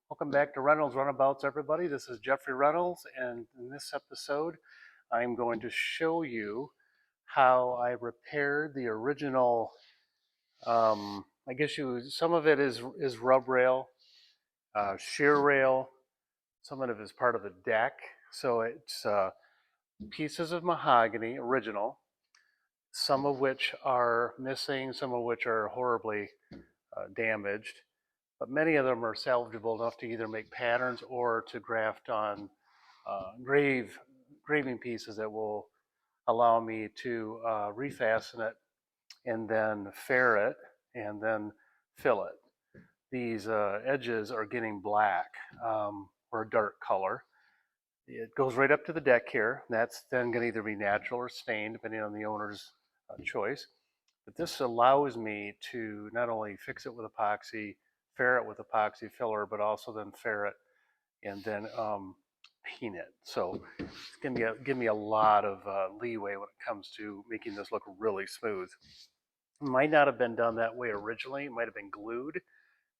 Welcome back to Reynolds Runabouts, everybody. This is Jeffrey Reynolds, and in this episode, I'm going to show you how I repaired the original. I guess some of it is rub rail, shear rail. Some of it is part of the deck. So it's pieces of mahogany, original. Some of which are missing, some of which are horribly damaged, but many of them are salvageable enough to either make patterns or to graft on graving pieces that will allow me to refasten it and then fair it and then fill it. These edges are getting black or a dark color. It goes right up to the deck here. That's then going to either be natural or stained, depending on the owner's choice. But this allows me to not only fix it with epoxy, fair it with epoxy filler, but also then fair it and then paint it. So it's going to give me a lot of leeway when it comes to making this look really smooth. It might not have been done that way originally. It might have been glued,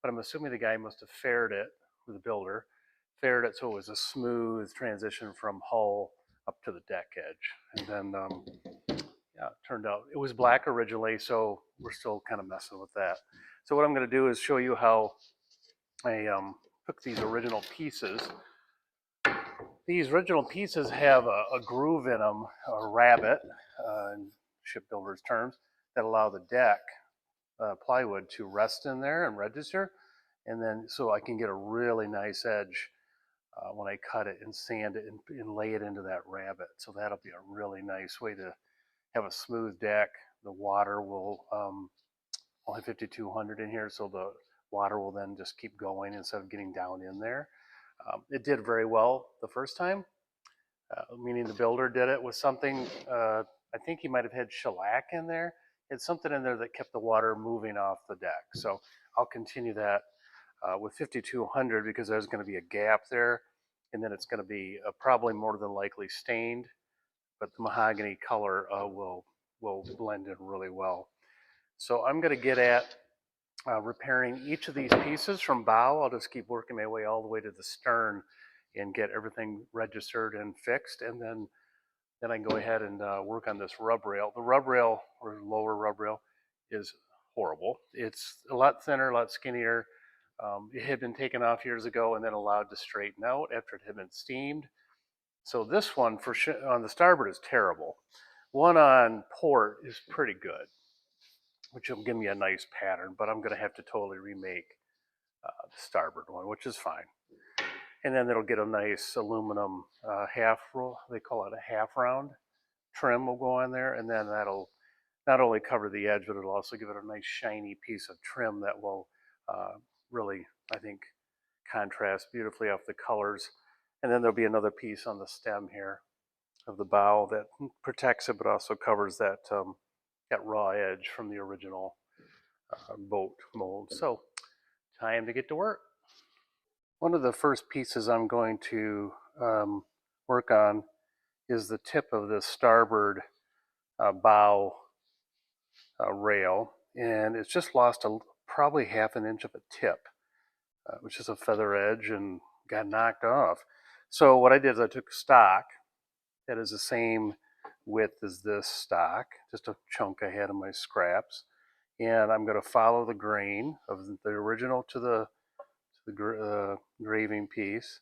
but I'm assuming the guy must have faired it, with the builder, faired it so it was a smooth transition from hull up to the deck edge. And then, yeah, it turned out, it was black originally, so we're still kind of messing with that. So what I'm going to do is show you how I took these original pieces. These original pieces have a groove in them, a rabbet, in shipbuilders' terms, that allow the deck plywood to rest in there and register, and then so I can get a really nice edge when I cut it and sand it and lay it into that rabbet. So that'll be a really nice way to have a smooth deck. The water will I'll have 5200 in here, so the water will then just keep going instead of getting down in there. It did very well the first time, meaning the builder did it with something, I think he might have had shellac in there. It's something in there that kept the water moving off the deck. So I'll continue that with 5200 because there's going to be a gap there, and then it's going to be probably more than likely stained, but the mahogany color will blend in really well. So I'm going to get at repairing each of these pieces from bow. I'll just keep working my way all the way to the stern and get everything registered and fixed, and then I can go ahead and work on this rub rail. The rub rail, or lower rub rail, is horrible. It's a lot thinner, a lot skinnier. It had been taken off years ago and then allowed to straighten out after it had been steamed. So this one on the starboard is terrible. One on port is pretty good, which will give me a nice pattern, but I'm going to have to totally remake the starboard one, which is fine. And then it'll get a nice aluminum half roll, they call it a half round trim will go on there, and then that'll not only cover the edge, but it'll also give it a nice shiny piece of trim that will really, I think, contrast beautifully off the colors. And then there'll be another piece on the stem here of the bow that protects it, but also covers that raw edge from the original boat mold. So time to get to work. One of the first pieces I'm going to work on is the tip of this starboard bow rail, and it's just lost probably half an inch of a tip, which is a feather edge, and got knocked off. So what I did is I took stock that is the same width as this stock, just a chunk I had of my scraps, and I'm going to follow the grain of the original to the graving piece,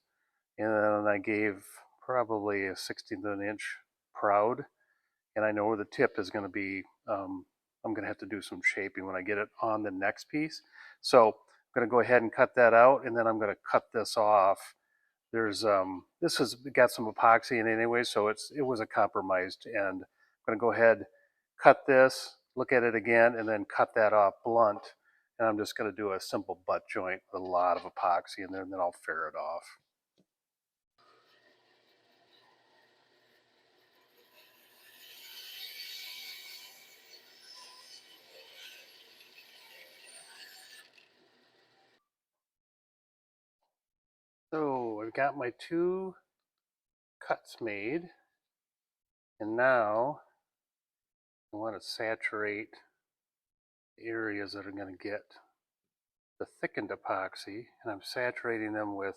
and then I gave probably a 1/16 of an inch proud, and I know where the tip is going to be. I'm going to have to do some shaping when I get it on the next piece. So I'm going to go ahead and cut that out, and then I'm going to cut this off. This has got some epoxy in it anyway, so it was a compromised end. I'm going to go ahead, cut this, look at it again, and then cut that off blunt. And I'm just going to do a simple butt joint with a lot of epoxy in there, and then I'll fair it off. So I've got my two cuts made, and now I want to saturate the areas that are going to get the thickened epoxy, and I'm saturating them with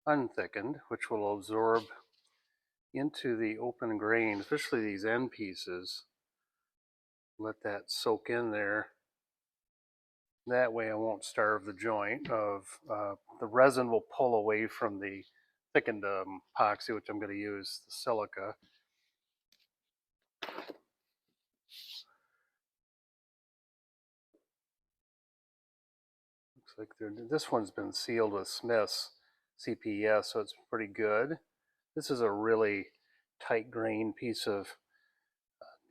unthickened, which will absorb into the open grain, especially these end pieces. Let that soak in there. That way I won't starve the joint of, the resin will pull away from the thickened epoxy, which I'm going to use the silica. Looks like this one's been sealed with Smith's CPS, so it's pretty good. This is a really tight grain piece of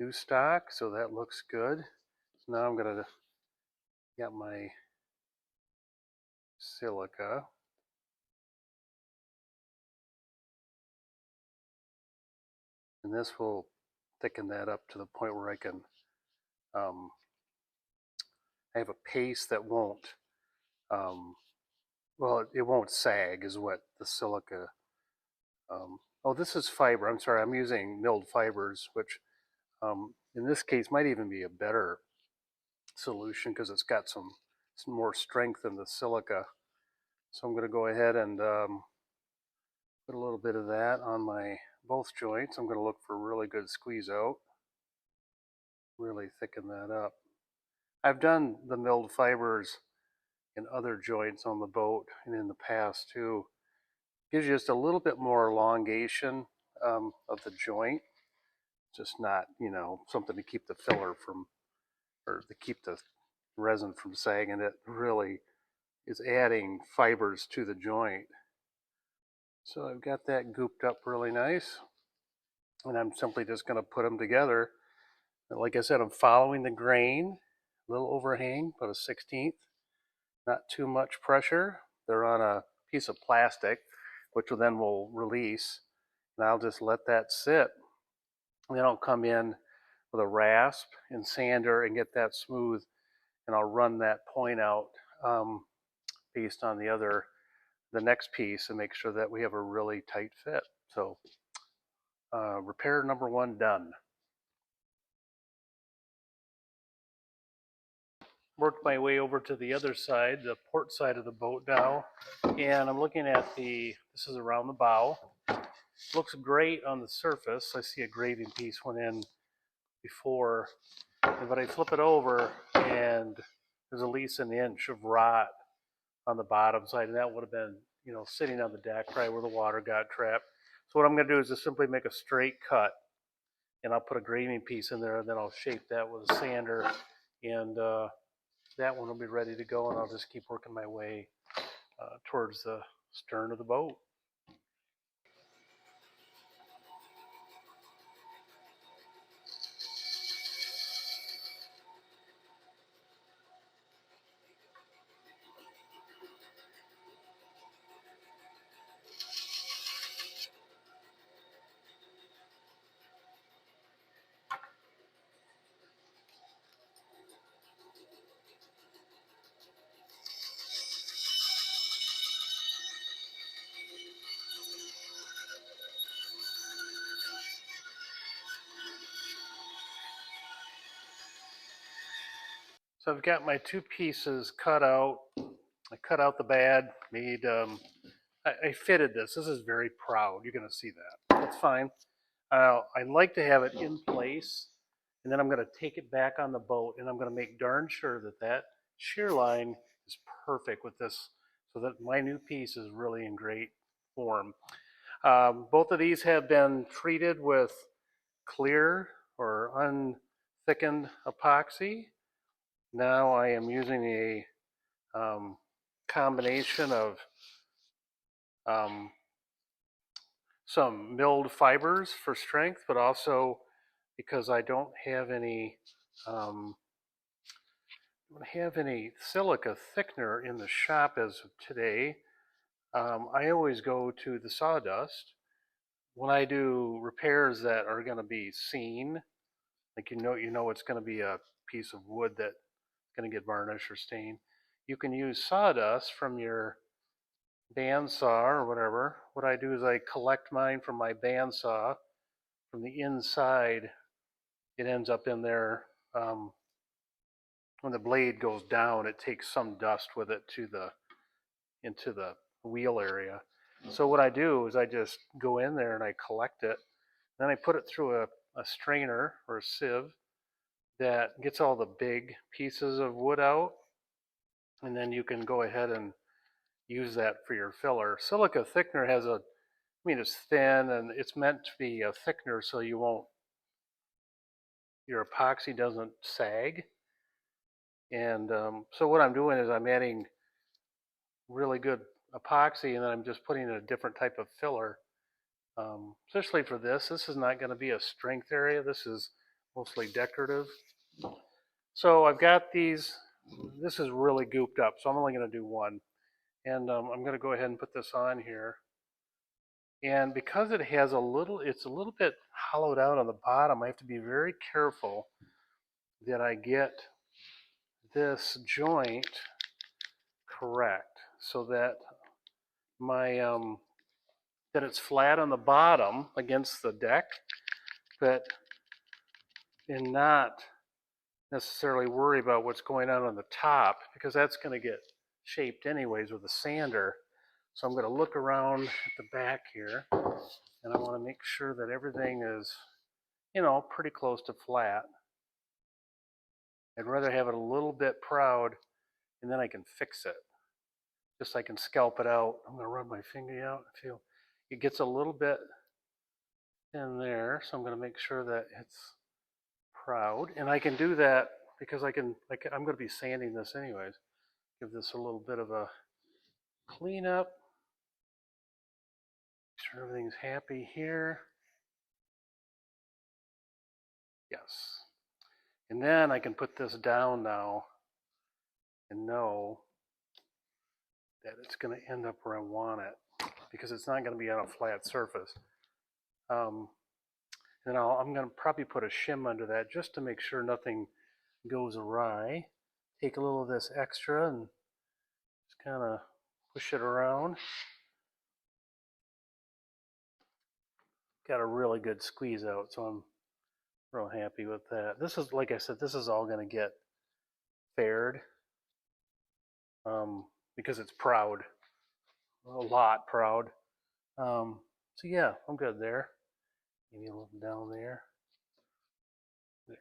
new stock, so that looks good. So now I'm going to get my silica. And this will thicken that up to the point where I can I have a paste that won't, well, it won't sag is what the silica, oh, this is fiber. I'm sorry, I'm using milled fibers, which in this case might even be a better solution because it's got some more strength than the silica. So I'm going to go ahead and put a little bit of that on my both joints. I'm going to look for a really good squeeze out. Really thicken that up. I've done the milled fibers in other joints on the boat and in the past too. Gives you just a little bit more elongation of the joint. Just not, something to keep the filler from, or to keep the resin from sagging. It really is adding fibers to the joint. So I've got that gooped up really nice. And I'm simply just going to put them together. And like I said, I'm following the grain, a little overhang, about a 1/16. Not too much pressure. They're on a piece of plastic, which will release. And I'll just let that sit. And then I'll come in with a rasp and sander and get that smooth. And I'll run that point out based on the next piece and make sure that we have a really tight fit. So repair number 1 done. Worked my way over to the other side, the port side of the boat now, and I'm looking at this is around the bow. Looks great on the surface. I see a graving piece went in before, but I flip it over and there's at least an inch of rot on the bottom side, and that would have been, sitting on the deck, probably where the water got trapped. So what I'm going to do is just simply make a straight cut, and I'll put a graving piece in there, and then I'll shape that with a sander, and that one will be ready to go, and I'll just keep working my way towards the stern of the boat. So I've got my 2 pieces cut out. I cut out the bad, I fitted this. This is very proud. You're going to see that. That's fine. I like to have it in place, and then I'm going to take it back on the boat, and I'm going to make darn sure that shear line is perfect with this, so that my new piece is really in great form. Both of these have been treated with clear or unthickened epoxy. Now I am using a combination of some milled fibers for strength, but also because I don't have any silica thickener in the shop as of today. I always go to the sawdust when I do repairs that are going to be seen. Like it's going to be a piece of wood that's going to get varnished or stained. You can use sawdust from your bandsaw or whatever. What I do is I collect mine from my bandsaw from the inside. It ends up in there when the blade goes down, it takes some dust with it to the into the wheel area. So what I do is I just go in there and I collect it. Then I put it through a strainer or a sieve that gets all the big pieces of wood out. And then you can go ahead and use that for your filler. Silica thickener has a, I mean, it's thin and it's meant to be a thickener so you won't, your epoxy doesn't sag. And so what I'm doing is I'm adding really good epoxy and then I'm just putting in a different type of filler. Especially for this, this is not going to be a strength area. This is mostly decorative. So I've got these, this is really gooped up, so I'm only going to do one. And I'm going to go ahead and put this on here. And because it has a little, it's a little bit hollowed out on the bottom, I have to be very careful that I get this joint correct so that my, that it's flat on the bottom against the deck, but and not necessarily worry about what's going on the top because that's going to get shaped anyways with a sander. So I'm going to look around at the back here and I want to make sure that everything is, you know, pretty close to flat. I'd rather have it a little bit proud and then I can fix it. Just so I can scalp it out. I'm going to rub my finger out and feel it gets a little bit in there. So I'm going to make sure that it's proud. And I can do that because I'm going to be sanding this anyways. Give this a little bit of a clean up. Make sure everything's happy here. Yes. And then I can put this down now and know that it's going to end up where I want it because it's not going to be on a flat surface. And I'm going to probably put a shim under that just to make sure nothing goes awry. Take a little of this extra and just kind of push it around. Got a really good squeeze out, so I'm real happy with that. This is, like I said, this is all going to get faired because it's proud, a lot proud. So yeah, I'm good there. Maybe a little down there. There.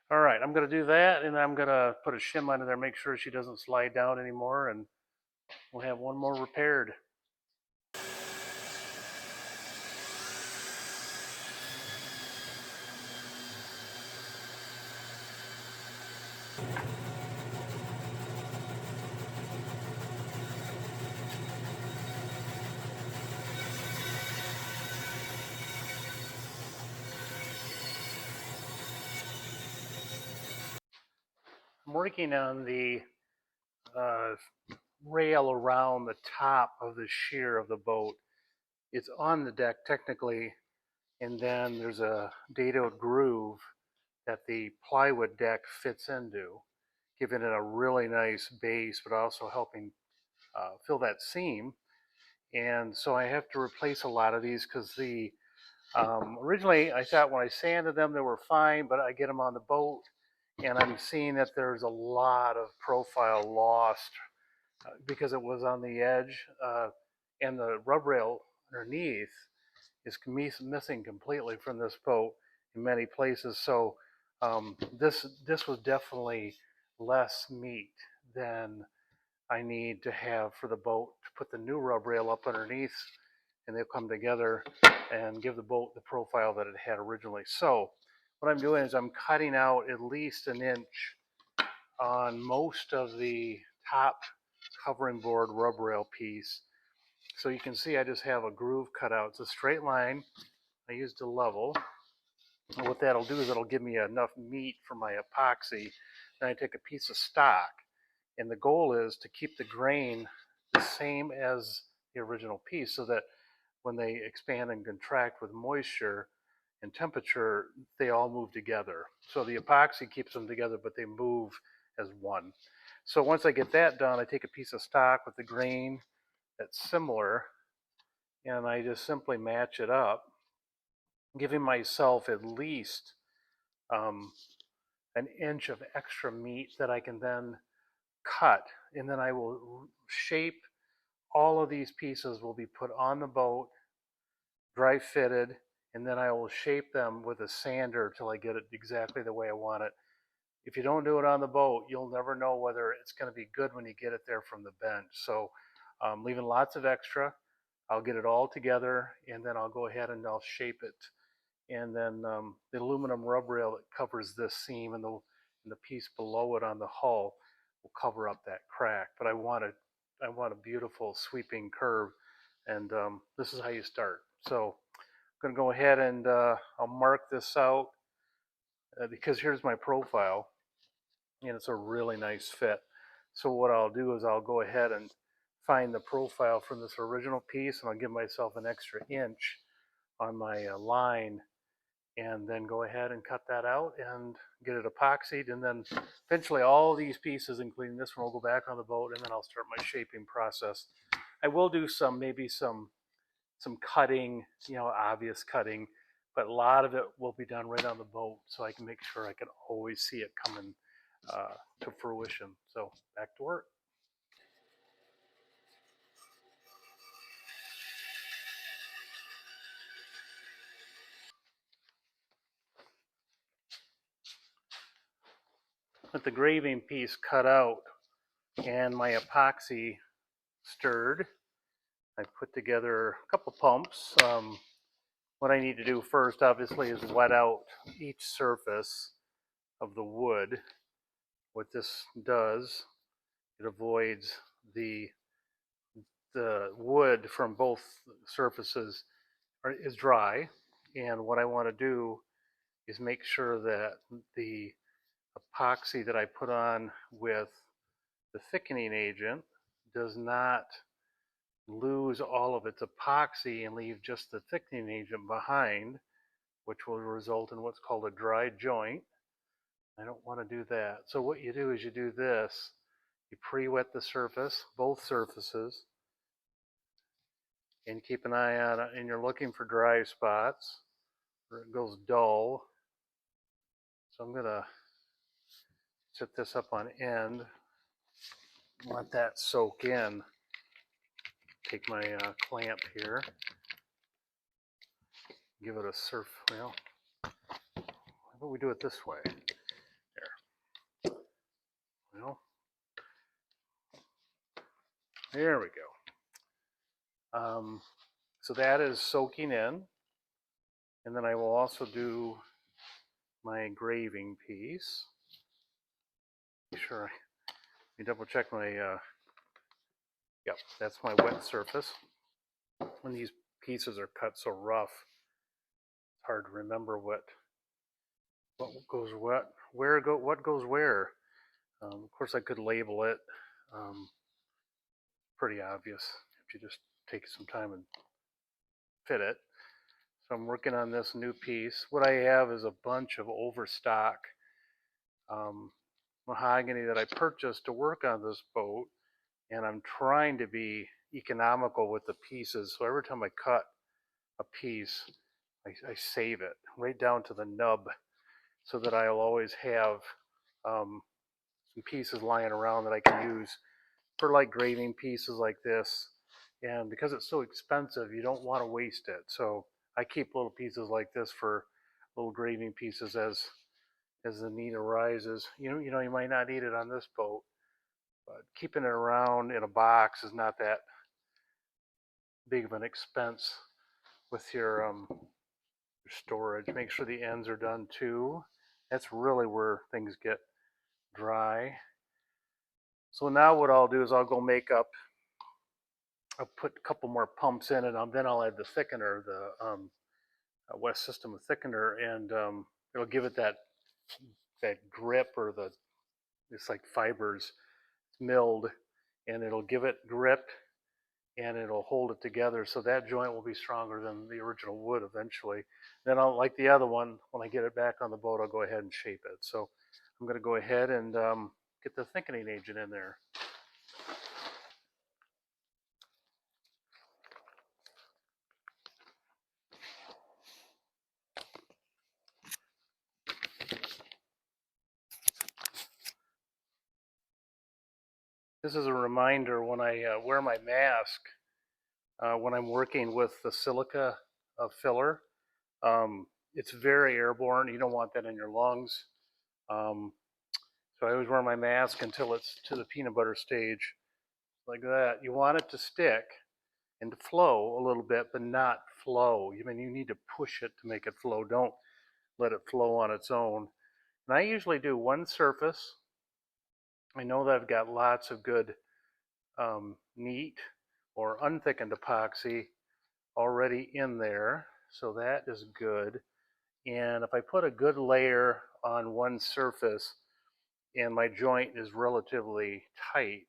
All right, I'm going to do that, and I'm going to put a shim under there, make sure she doesn't slide down anymore, and we'll have one more repaired. I'm working on the uh, rail around the top of the shear of the boat. It's on the deck technically, and then there's a dadoed groove that the plywood deck fits into, giving it a really nice base, but also helping fill that seam. And so I have to replace a lot of these because the originally I thought when I sanded them they were fine, but I get them on the boat and I'm seeing that there's a lot of profile lost because it was on the edge and the rub rail underneath is missing completely from this boat in many places. So this was definitely less meat than I need to have for the boat to put the new rub rail up underneath, and they'll come together and give the boat the profile that it had originally. So what I'm doing is I'm cutting out at least an inch on most of the top covering board rub rail piece. So you can see I just have a groove cut out. It's a straight line. I used a level. And what that'll do is it'll give me enough meat for my epoxy. Then I take a piece of stock. And the goal is to keep the grain the same as the original piece so that when they expand and contract with moisture and temperature, they all move together. So the epoxy keeps them together, but they move as one. So once I get that done, I take a piece of stock with the grain that's similar, and I just simply match it up, giving myself at least an inch of extra meat that I can then cut, and then I will shape. All of these pieces will be put on the boat, dry fitted, and then I will shape them with a sander till I get it exactly the way I want it. If you don't do it on the boat, you'll never know whether it's going to be good when you get it there from the bench. So leaving lots of extra. I'll get it all together, and then I'll go ahead and I'll shape it. And then the aluminum rub rail that covers this seam and the piece below it on the hull will cover up that crack. But I want a beautiful sweeping curve, and this is how you start. So I'm going to go ahead and I'll mark this out because here's my profile, and it's a really nice fit. So what I'll do is I'll go ahead and find the profile from this original piece, and I'll give myself an extra inch on my line, and then go ahead and cut that out and get it epoxied. And then eventually all these pieces, including this one, will go back on the boat, and then I'll start my shaping process. I will do maybe some cutting, obvious cutting, but a lot of it will be done right on the boat, so I can make sure I can always see it coming to fruition. So back to work. With the graving piece cut out and my epoxy stirred, I put together a couple pumps. What I need to do first, obviously, is wet out each surface of the wood. What this does, it avoids the wood from both surfaces is dry. And what I want to do is make sure that the epoxy that I put on with the thickening agent does not lose all of its epoxy and leave just the thickening agent behind, which will result in what's called a dry joint. I don't want to do that. So what you do is you do this. You pre-wet the surface, both surfaces, and keep an eye on it, and you're looking for dry spots where it goes dull. So I'm going to set this up on end, let that soak in. Take my clamp here, give it a surf. Well, how about we do it this way? There. Well, there we go. So that is soaking in, and then I will also do my engraving piece. Be sure I double check my. Yep, that's my wet surface. When these pieces are cut so rough, it's hard to remember what goes what, what goes where. Of course, I could label it. Pretty obvious if you just take some time and fit it. So I'm working on this new piece. What I have is a bunch of overstock mahogany that I purchased to work on this boat, and I'm trying to be economical with the pieces. So every time I cut a piece, I save it right down to the nub, so that I'll always have some pieces lying around that I can use for like graving pieces like this. And because it's so expensive, you don't want to waste it. So I keep little pieces like this for little graving pieces as the need arises. You might not need it on this boat, but keeping it around in a box is not that big of an expense with your storage. Make sure the ends are done too. That's really where things get dry. So now what I'll do is I'll put a couple more pumps in, and then I'll add the thickener, the West system of thickener, and it'll give it that grip, or it's like fibers milled, and it'll give it grip, and it'll hold it together. So that joint will be stronger than the original wood eventually. Then I'll, like the other one, when I get it back on the boat, I'll go ahead and shape it. So I'm going to go ahead and get the thickening agent in there. This is a reminder when I wear my mask, when I'm working with the silica filler. It's very airborne. You don't want that in your lungs. Um, so I always wear my mask until it's to the peanut butter stage, like that. You want it to stick and to flow a little bit, but not flow. I mean, you need to push it to make it flow. Don't let it flow on its own. And I usually do one surface. I know that I've got lots of good neat or unthickened epoxy already in there, so that is good. And if I put a good layer on one surface and my joint is relatively tight,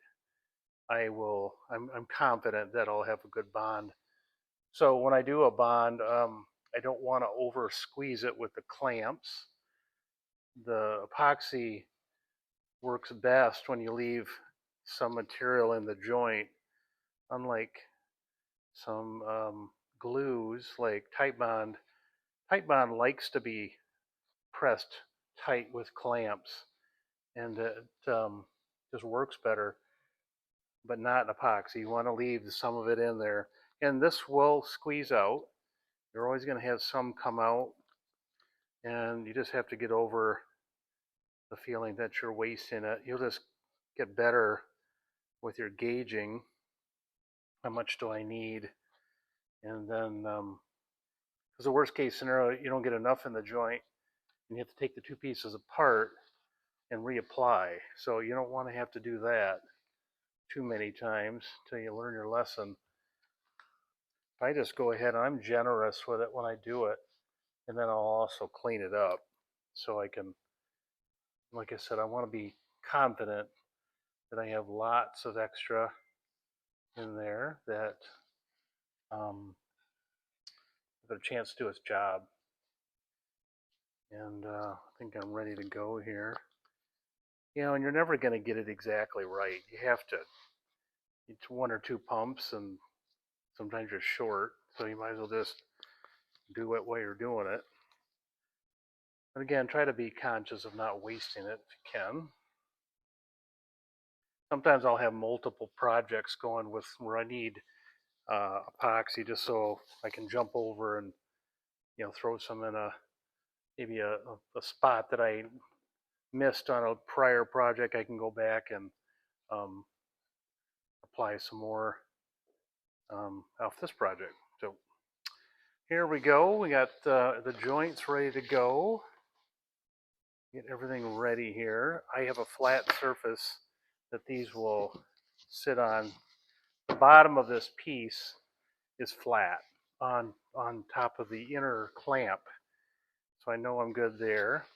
I'm confident that I'll have a good bond. So when I do a bond, I don't want to over squeeze it with the clamps. The epoxy works best when you leave some material in the joint, unlike some glues like Titebond. Titebond likes to be pressed tight with clamps, and it just works better, but not epoxy. You want to leave some of it in there, and this will squeeze out. You're always going to have some come out, and you just have to get over the feeling that you're wasting it. You'll just get better with your gauging. How much do I need? And then, because the worst case scenario, you don't get enough in the joint, and you have to take the two pieces apart and reapply. So you don't want to have to do that too many times till you learn your lesson. I just go ahead and I'm generous with it when I do it, and then I'll also clean it up so I can, like I said, I want to be confident that I have lots of extra in there that have a chance to do its job. And I think I'm ready to go here. And you're never going to get it exactly right. You have to, it's one or two pumps, and sometimes you're short, so you might as well just do it while you're doing it. And again, try to be conscious of not wasting it if you can. Sometimes I'll have multiple projects going with where I need epoxy just so I can jump over and throw some in maybe a spot that I missed on a prior project. I can go back and um, apply some more off this project. So here we go. We got the joints ready to go. Get everything ready here. I have a flat surface that these will sit on. The bottom of this piece is flat on top of the inner clamp. So I know I'm good there.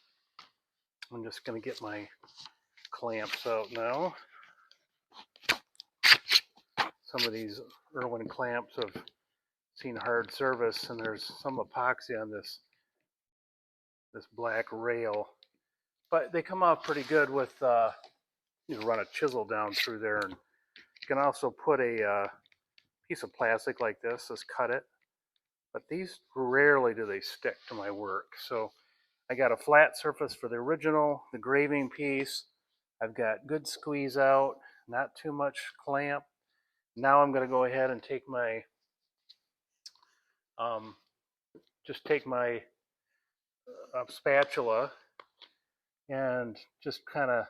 I'm just going to get my clamps out now. Some of these Irwin clamps have seen hard service, and there's some epoxy on this black rail, but they come out pretty good with you run a chisel down through there, and you can also put a piece of plastic like this, just cut it. But these rarely do they stick to my work. So I got a flat surface for the original, the graving piece. I've got good squeeze out, not too much clamp. Now I'm going to go ahead and take my spatula and just kind of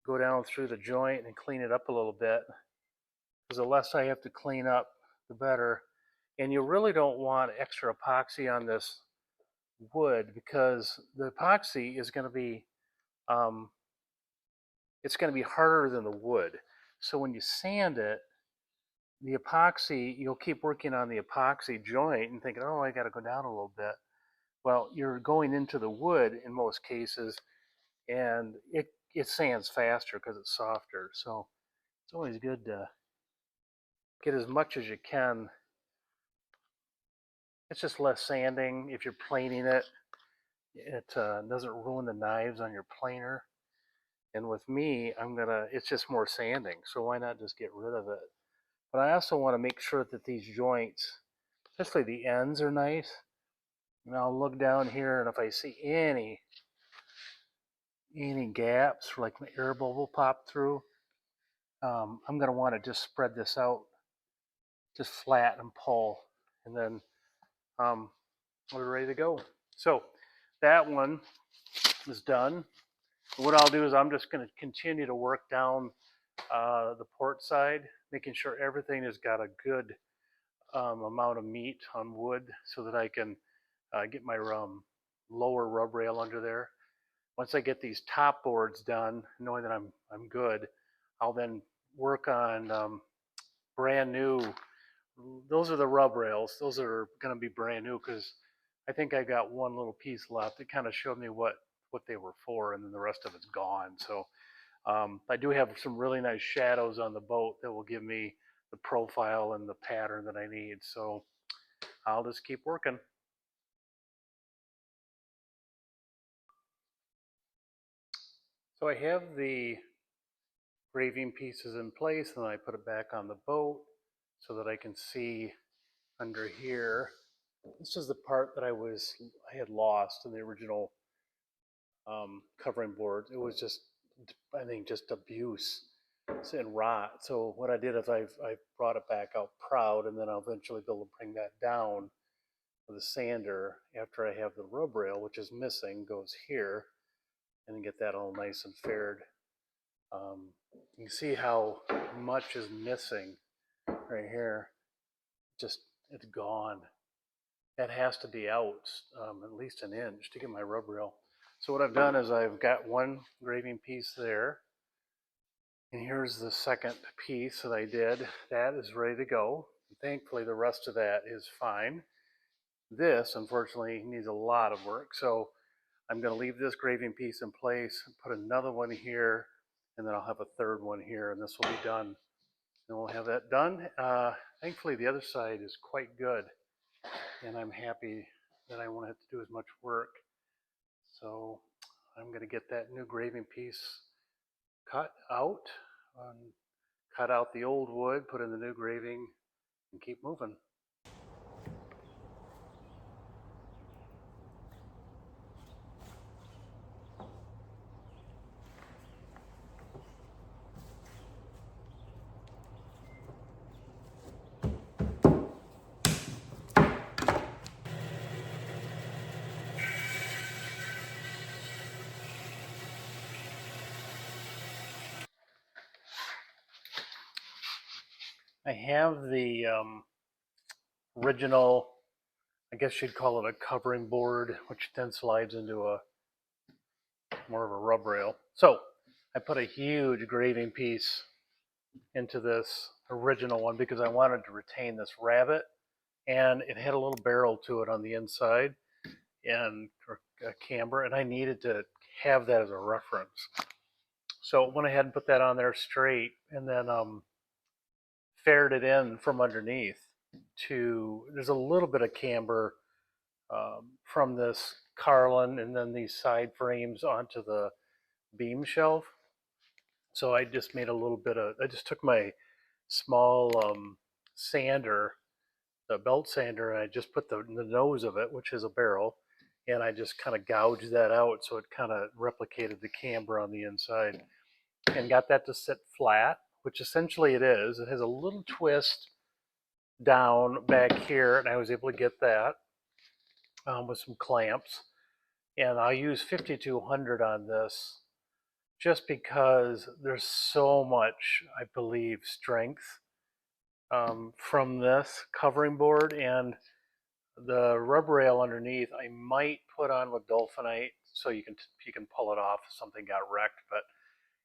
go down through the joint and clean it up a little bit, because the less I have to clean up, the better. And you really don't want extra epoxy on this wood, because the epoxy is going to be it's going to be harder than the wood. So when you sand it, the epoxy, you'll keep working on the epoxy joint and thinking, oh, I got to go down a little bit. Well, you're going into the wood in most cases, and it sands faster because it's softer. So it's always good to get as much as you can. It's just less sanding if you're planing it. It doesn't ruin the knives on your planer. And with me, it's just more sanding. So why not just get rid of it? But I also want to make sure that these joints, especially the ends, are nice. And I'll look down here, and if I see any gaps, like my air bubble pop through, I'm going to want to just spread this out, just flat and pull, and then we're ready to go. So that one is done. What I'll do is I'm just going to continue to work down the port side, making sure everything has got a good amount of meat on wood so that I can get my lower rub rail under there. Once I get these top boards done, knowing that I'm good, I'll then work on brand new. Those are the rub rails. Those are going to be brand new because I think I got one little piece left. It kind of showed me what they were for, and then the rest of it's gone. So I do have some really nice shadows on the boat that will give me the profile and the pattern that I need. So I'll just keep working. So I have the graving pieces in place, and then I put it back on the boat so that I can see under here. This is the part that I had lost in the original covering board. It was just, I think, just abuse and rot. So what I did is I brought it back out proud, and then I'll eventually be able to bring that down with a sander after I have the rub rail, which is missing, goes here, and then get that all nice and faired. You can see how much is missing right here. Just, it's gone. That has to be out at least an inch to get my rub rail. So what I've done is I've got one graving piece there, and here's the second piece that I did. That is ready to go. Thankfully, the rest of that is fine. This, unfortunately, needs a lot of work. So I'm going to leave this graving piece in place, put another one here, and then I'll have a third one here, and this will be done. And we'll have that done. Thankfully, the other side is quite good, and I'm happy that I won't have to do as much work. So I'm going to get that new graving piece cut out, cut out the old wood, put in the new graving, and keep moving. I have the original, I guess you'd call it a covering board, which then slides into a more of a rub rail. So I put a huge graving piece into this original one because I wanted to retain this rabbet, and it had a little barrel to it on the inside and a camber, and I needed to have that as a reference. So I went ahead and put that on there straight, and then faired it in from underneath to, there's a little bit of camber from this Carlin and then these side frames onto the beam shelf. So I just made a little bit of, I just took my small sander, the belt sander, and I just put the nose of it, which is a barrel, and I just kind of gouged that out so it kind of replicated the camber on the inside, and got that to sit flat, which essentially it is. It has a little twist down back here, and I was able to get that with some clamps. And I'll use 5200 on this just because there's so much, I believe, strength from this covering board, and the rub rail underneath I might put on with dolphinite so you can pull it off if something got wrecked. But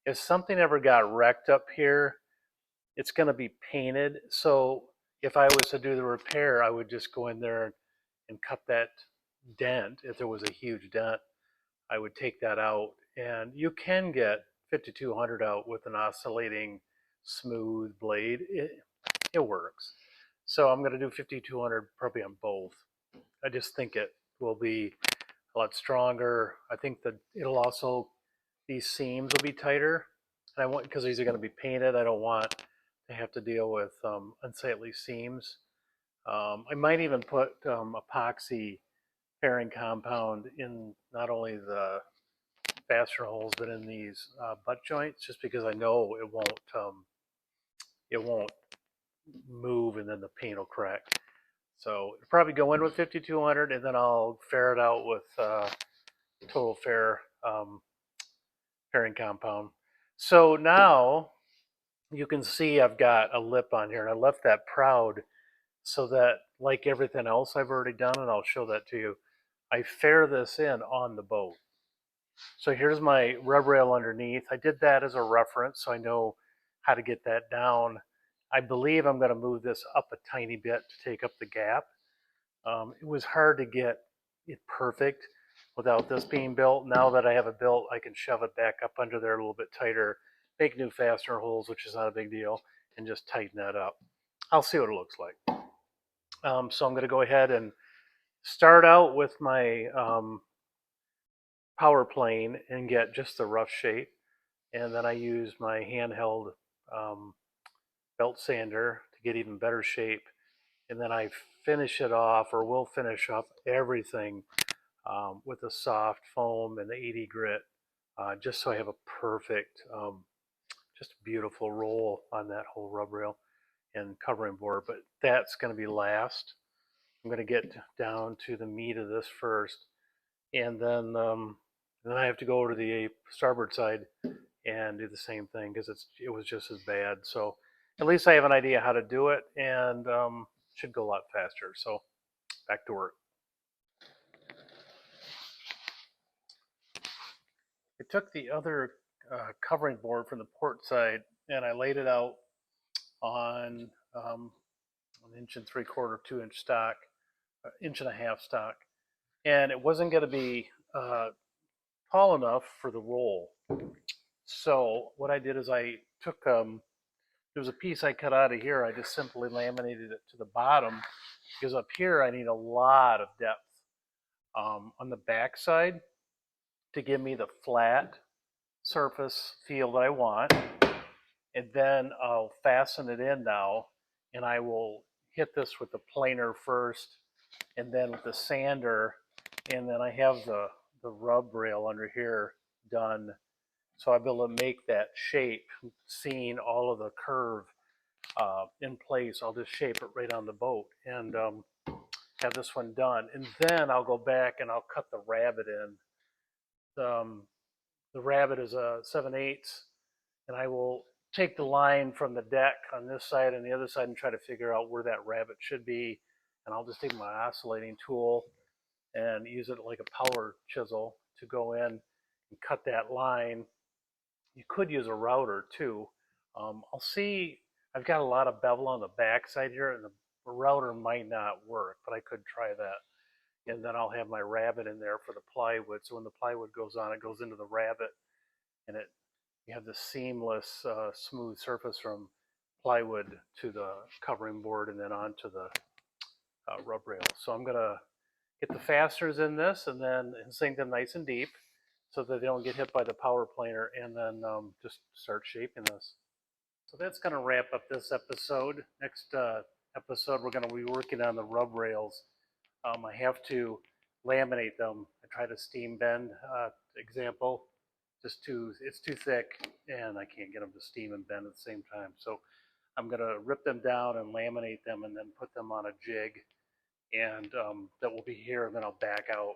if something ever got wrecked up here, it's going to be painted. So if I was to do the repair, I would just go in there and cut that dent. If there was a huge dent, I would take that out. And you can get 5200 out with an oscillating smooth blade. It works. So I'm going to do 5200 probably on both. I just think it will be a lot stronger. I think that it'll also, these seams will be tighter. And I want, because these are going to be painted, I don't want to have to deal with unsightly seams. I might even put epoxy fairing compound in not only the fastener holes but in these butt joints, just because I know it won't it won't move and then the paint will crack. So it'll probably go in with 5200 and then I'll fair it out with total fair fairing compound. So now you can see I've got a lip on here, and I left that proud so that, like everything else I've already done, and I'll show that to you, I fair this in on the boat. So here's my rub rail underneath. I did that as a reference so I know how to get that down. I believe I'm going to move this up a tiny bit to take up the gap. It was hard to get it perfect without this being built. Now that I have it built, I can shove it back up under there a little bit tighter, make new fastener holes, which is not a big deal, and just tighten that up. I'll see what it looks like. So I'm going to go ahead and start out with my power plane and get just the rough shape. And then I use my handheld belt sander to get even better shape. And then I finish it off, or will finish off everything with a soft foam and the 80 grit, just so I have a perfect, just beautiful roll on that whole rub rail and covering board. But that's going to be last. I'm going to get down to the meat of this first, and then I have to go over to the starboard side and do the same thing because it was just as bad. So at least I have an idea how to do it, and should go a lot faster. So back to work. I took the other covering board from the port side and I laid it out on an inch and 3/4, 2 inch stock, inch and a half stock, and it wasn't going to be tall enough for the roll. So what I did is I took there was a piece I cut out of here. I just simply laminated it to the bottom because up here I need a lot of depth on the back side to give me the flat surface feel that I want. And then I'll fasten it in now, and I will hit this with the planer first and then with the sander, and then I have the rub rail under here done, so I'll be able to make that shape, seeing all of the curve in place. I'll just shape it right on the boat and have this one done, and then I'll go back and I'll cut the rabbet in. The rabbet is a 7/8, and I will take the line from the deck on this side and the other side and try to figure out where that rabbet should be. And I'll just take my oscillating tool and use it like a power chisel to go in and cut that line. You could use a router too. I'll see, I've got a lot of bevel on the back side here, and the router might not work, but I could try that. And then I'll have my rabbet in there for the plywood. So when the plywood goes on, it goes into the rabbet, and you have this seamless, smooth surface from plywood to the covering board and then onto the rub rail. So I'm gonna get the fasteners in this and then sink them nice and deep so that they don't get hit by the power planer, and then just start shaping this. So that's gonna wrap up this episode. Next episode, we're gonna be working on the rub rails. I have to laminate them. I tried a steam bend example. It's too thick, and I can't get them to steam and bend at the same time. So I'm gonna rip them down and laminate them, and then put them on a jig, and that will be here. And then I'll back out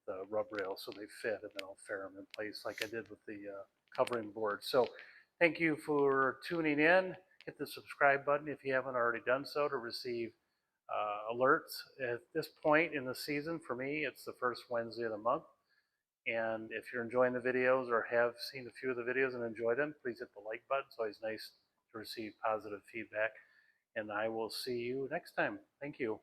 the rub rails so they fit, and then I'll fair them in place like I did with the covering board. So thank you for tuning in. Hit the subscribe button if you haven't already done so to receive alerts. At this point in the season, for me, it's the first Wednesday of the month. And if you're enjoying the videos or have seen a few of the videos and enjoyed them, please hit the like button. It's always nice to receive positive feedback. And I will see you next time. Thank you.